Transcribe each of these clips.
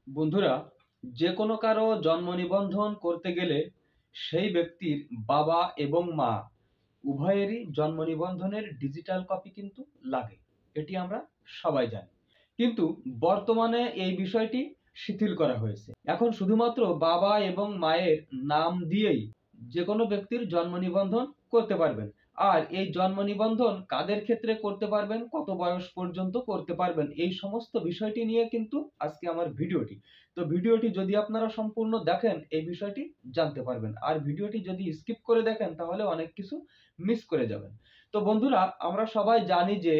বন্ধুরা, যে কোনো কারো জন্ম নিবন্ধন করতে গেলে সেই ব্যক্তির বাবা এবং মা উভয়েরই জন্ম নিবন্ধনের ডিজিটাল কপি কিন্তু লাগে। এটি আমরা সবাই জানি। কিন্তু বর্তমানে এই বিষয়টি শিথিল করা হয়েছে। এখন শুধুমাত্র বাবা এবং মায়ের নাম দিয়েই যে কোনো ব্যক্তির জন্ম নিবন্ধন করতে পারবেন। আর এই জন্ম নিবন্ধন কাদের ক্ষেত্রে করতে পারবেন, কত বয়স পর্যন্ত করতে পারবেন, এই সমস্ত বিষয়টি নিয়ে কিন্তু আজকে আমার ভিডিওটি। তো ভিডিওটি যদি আপনারা সম্পূর্ণ দেখেন এই বিষয়টি জানতে পারবেন। আর ভিডিওটি যদি স্কিপ করে দেখেন তাহলে অনেক কিছু মিস করে যাবেন। তো বন্ধুরা, আমরা সবাই জানি যে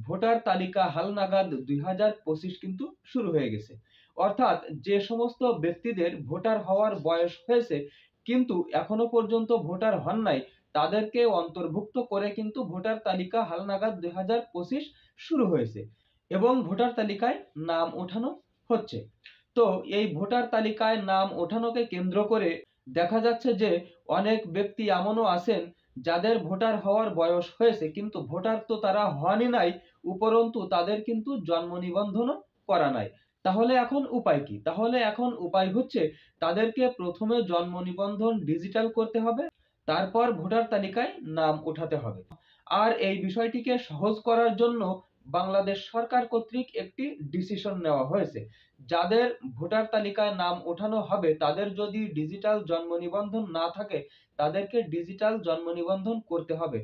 ভোটার তালিকা হালনাগাদ 2025 কিন্তু শুরু হয়ে গেছে। অর্থাৎ যে সমস্ত ব্যক্তিদের ভোটার হওয়ার বয়স হয়েছে কিন্তু এখনো পর্যন্ত ভোটার হন নাই, তাদেরকে অন্তর্ভুক্ত করে কিন্তু ভোটার তালিকা হালনাগাদ 2025 শুরু হয়েছে এবং ভোটার তালিকায় নাম ওঠানো হচ্ছে। তো এই ভোটার তালিকায় নাম ওঠানোকে কেন্দ্র করে দেখা যাচ্ছে যে অনেক ব্যক্তি এমনও আছেন যাদের ভোটার হওয়ার বয়স হয়েছে কিন্তু ভোটার তো তারা হনই নাই, উপরন্তু তাদের কিন্তু জন্ম নিবন্ধনও করা নাই। তাহলে এখন উপায় কি? তাহলে এখন উপায় হচ্ছে তাদেরকে প্রথমে জন্ম নিবন্ধন ডিজিটাল করতে হবে, তারপর ভোটার তালিকায় নাম ওঠাতে হবে। আর এই বিষয়টিকে সহজ করার জন্য বাংলাদেশ সরকার কর্তৃক একটি ডিসিশন নেওয়া হয়েছে। যাদের ভোটার তালিকায় নাম ওঠানো হবে তাদের যদি ডিজিটাল জন্ম নিবন্ধন না থাকে তাদেরকে ডিজিটাল জন্ম নিবন্ধন করতে হবে।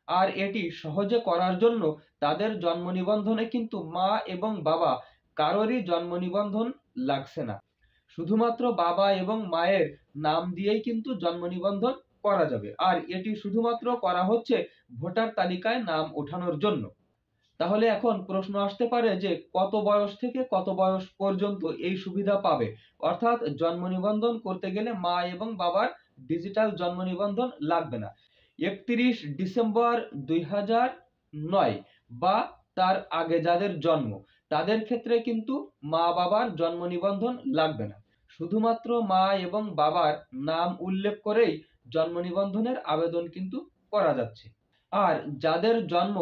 আর এটি সহজে করার জন্য তাদের জন্ম নিবন্ধনে কিন্তু মা এবং বাবা কারোরই জন্ম নিবন্ধন লাগছে না। শুধুমাত্র বাবা এবং মায়ের নাম দিয়েই কিন্তু জন্ম নিবন্ধন করা যাবে। আর এটি শুধুমাত্র করা হচ্ছে ভোটার তালিকায় নাম ওঠানোর জন্য। তাহলে এখন প্রশ্ন আসতে পারে যে কত বয়স থেকে কত বয়স পর্যন্ত এই সুবিধা পাবে? অর্থাৎ জন্ম নিবন্ধন করতে গেলে মা এবং বাবার ডিজিটাল জন্ম নিবন্ধন লাগবে না। 31 ডিসেম্বর 2009 বা তার আগে যাদের জন্ম তাদের ক্ষেত্রে কিন্তু মা বাবার জন্ম নিবন্ধন লাগবে না। শুধুমাত্র মা এবং বাবার নাম উল্লেখ করেই জন্ম নিবন্ধনের আবেদন কিন্তু করা যাচ্ছে। আর যাদের জন্ম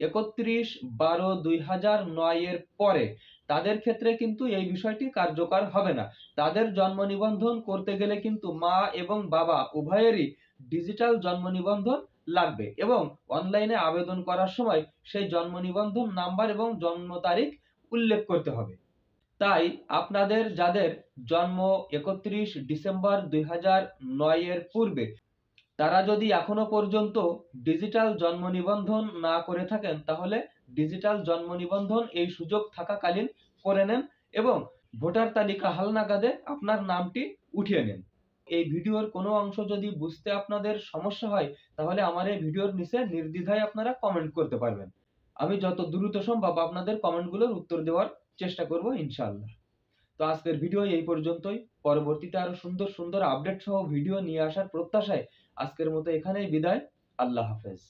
31/12/2009 এর পরে তাদের ক্ষেত্রে কিন্তু এই বিষয়টি কার্যকর হবে না। তাদের জন্ম নিবন্ধন করতে গেলে কিন্তু মা এবং বাবা উভয়েরই ডিজিটাল জন্ম নিবন্ধন লাগবে এবং অনলাইনে আবেদন করার সময় সেই জন্ম নিবন্ধন নাম্বার এবং জন্ম তারিখ উল্লেখ করতে হবে। তাই আপনাদের যাদের জন্ম 31 ডিসেম্বর 2009 এর পূর্বে তারা যদি এখনো পর্যন্ত ডিজিটাল জন্ম নিবন্ধন না করে থাকেন তাহলে ডিজিটাল জন্ম নিবন্ধন এই সুযোগ থাকাকালীন করে নেন এবং ভোটার তালিকা হালনাগাদে আপনার নামটি উঠিয়ে নেন। এই ভিডিওর কোনো অংশ যদি বুঝতে আপনাদের সমস্যা হয় তাহলে আমার এই ভিডিওর নিচে নির্দ্বিধায় আপনারা কমেন্ট করতে পারবেন। আমি যত দ্রুত সম্ভব আপনাদের কমেন্টগুলোর উত্তর দেওয়ার চেষ্টা করব ইনশাআল্লাহ। তো আজকের ভিডিও এই পর্যন্তই। পরবর্তীতে আরো সুন্দর সুন্দর আপডেট সহ ভিডিও নিয়ে আসার প্রত্যাশায় আজকের মতো এখানেই বিদায়। আল্লাহ হাফেজ।